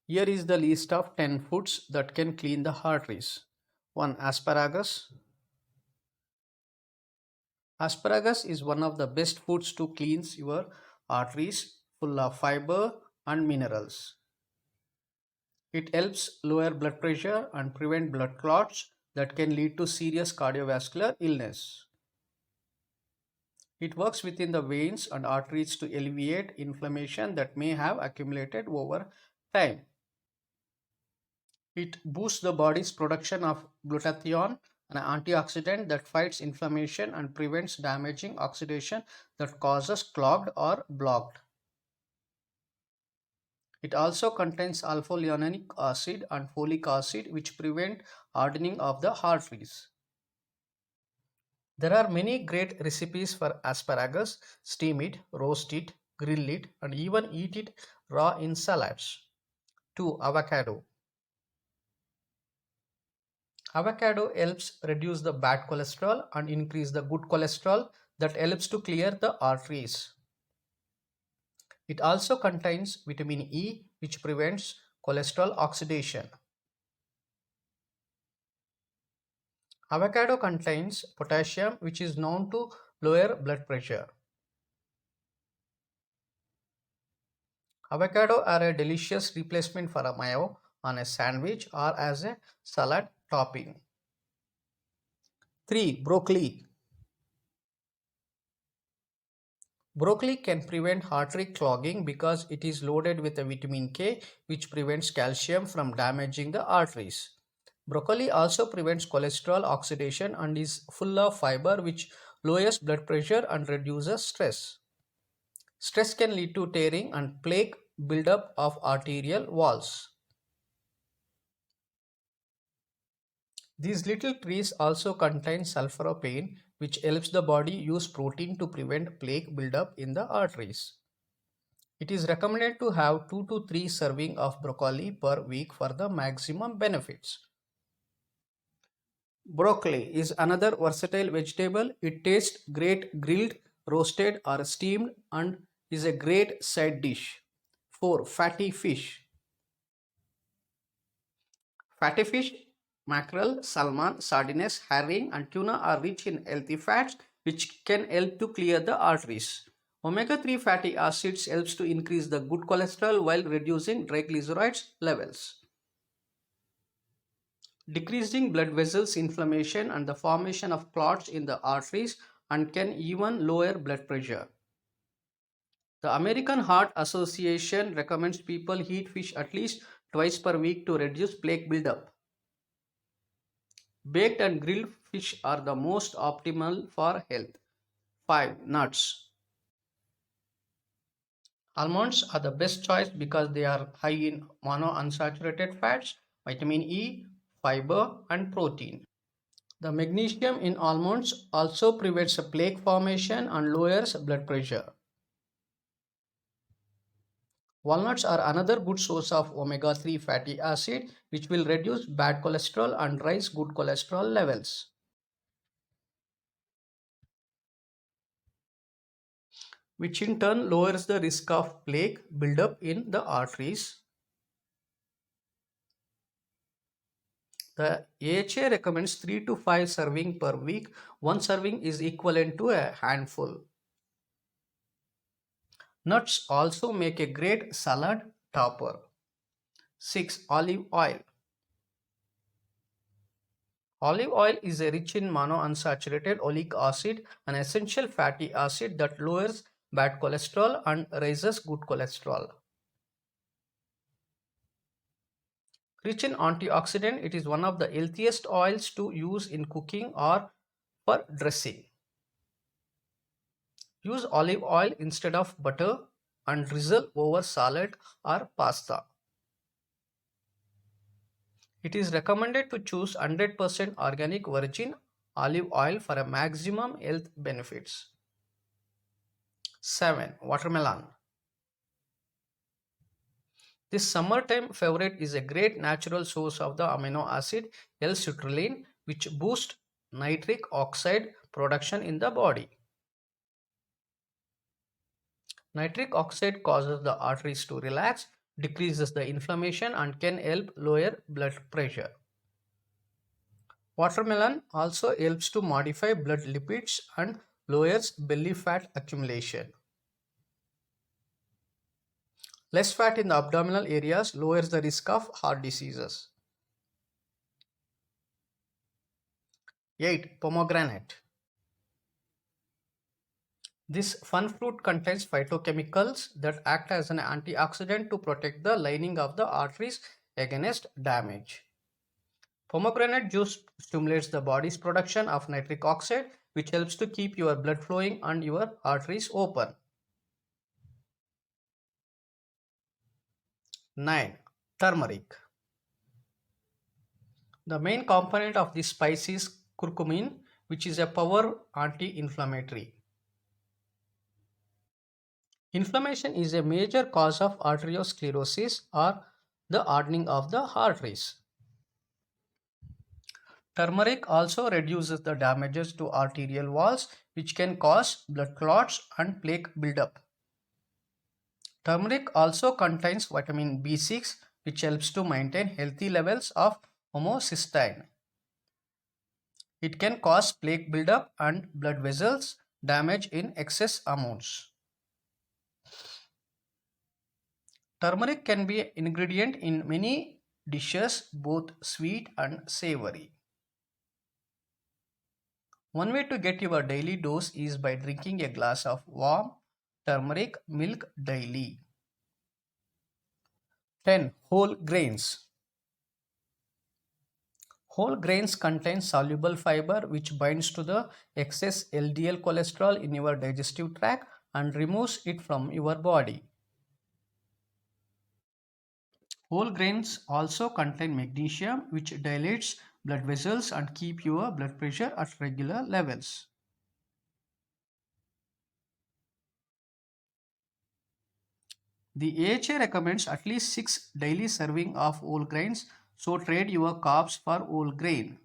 Here is the list of 10 foods that can clean the arteries. 1. Asparagus. Asparagus is one of the best foods to cleanse your arteries, full of fiber and minerals. It helps lower blood pressure and prevent blood clots that can lead to serious cardiovascular illness. It works within the veins and arteries to alleviate inflammation that may have accumulated over time. It boosts the body's production of glutathione, an antioxidant that fights inflammation and prevents damaging oxidation that causes clogged or blocked. It also contains alpha-linolenic acid and folic acid, which prevent hardening of the arteries. There are many great recipes for asparagus. Steam it, roast it, grill it, and even eat it raw in salads. 2. Avocado. Avocado helps reduce the bad cholesterol and increase the good cholesterol that helps to clear the arteries. It also contains vitamin E, which prevents cholesterol oxidation. Avocado contains potassium, which is known to lower blood pressure. Avocado are a delicious replacement for a mayo on a sandwich or as a salad topping. 3. Broccoli. Broccoli can prevent artery clogging because it is loaded with a vitamin K, which prevents calcium from damaging the arteries. Broccoli also prevents cholesterol oxidation and is full of fiber, which lowers blood pressure and reduces stress. Stress can lead to tearing and plaque buildup of arterial walls. These little trees also contain sulforaphane, which helps the body use protein to prevent plaque buildup in the arteries. It is recommended to have 2 to 3 serving of broccoli per week for the maximum benefits. Broccoli is another versatile vegetable. It tastes great grilled, roasted or steamed and is a great side dish. 4. Fatty fish. Fatty fish, mackerel, salmon, sardines, herring and tuna are rich in healthy fats which can help to clear the arteries. Omega-3 fatty acids helps to increase the good cholesterol while reducing triglycerides levels, decreasing blood vessels inflammation and the formation of clots in the arteries, and can even lower blood pressure. The American Heart Association recommends people eat fish at least twice per week to reduce plaque buildup. Baked and grilled fish are the most optimal for health. 5. Nuts. Almonds are the best choice because they are high in monounsaturated fats, vitamin E, fiber, and protein. The magnesium in almonds also prevents plaque formation and lowers blood pressure. Walnuts are another good source of omega-3 fatty acid, which will reduce bad cholesterol and raise good cholesterol levels, which in turn lowers the risk of plaque buildup in the arteries. The AHA recommends 3 to 5 serving per week. One serving is equivalent to a handful. Nuts also make a great salad topper. 6. Olive oil. Olive oil is rich in monounsaturated oleic acid, an essential fatty acid that lowers bad cholesterol and raises good cholesterol. Rich in antioxidant, it is one of the healthiest oils to use in cooking or for dressing. Use olive oil instead of butter and drizzle over salad or pasta. It is recommended to choose 100% organic virgin olive oil for a maximum health benefits. 7. Watermelon. This summertime favorite is a great natural source of the amino acid L-citrulline, which boosts nitric oxide production in the body. Nitric oxide causes the arteries to relax, decreases the inflammation and can help lower blood pressure. Watermelon also helps to modify blood lipids and lowers belly fat accumulation. Less fat in the abdominal areas lowers the risk of heart diseases. 8. Pomegranate. This fun fruit contains phytochemicals that act as an antioxidant to protect the lining of the arteries against damage. Pomegranate juice stimulates the body's production of nitric oxide, which helps to keep your blood flowing and your arteries open. 9. Turmeric. The main component of this spice is curcumin, which is a power anti-inflammatory. Inflammation is a major cause of arteriosclerosis or the hardening of the arteries. Turmeric also reduces the damages to arterial walls, which can cause blood clots and plaque buildup. Turmeric also contains vitamin B6, which helps to maintain healthy levels of homocysteine. It can cause plaque buildup and blood vessels damage in excess amounts. Turmeric can be an ingredient in many dishes, both sweet and savory. One way to get your daily dose is by drinking a glass of warm turmeric milk daily. 10. Whole grains. Whole grains contain soluble fiber which binds to the excess LDL cholesterol in your digestive tract and removes it from your body. Whole grains also contain magnesium which dilates blood vessels and keep your blood pressure at regular levels. The AHA recommends at least 6 daily serving of whole grains, so trade your carbs for whole grain.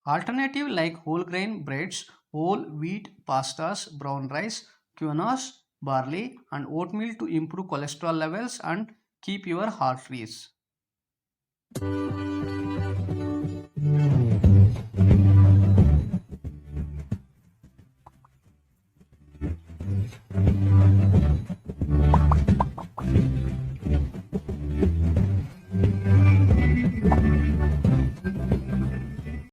Alternative like whole grain breads, whole wheat pastas, brown rice, quinoa, barley and oatmeal to improve cholesterol levels and keep your heart race.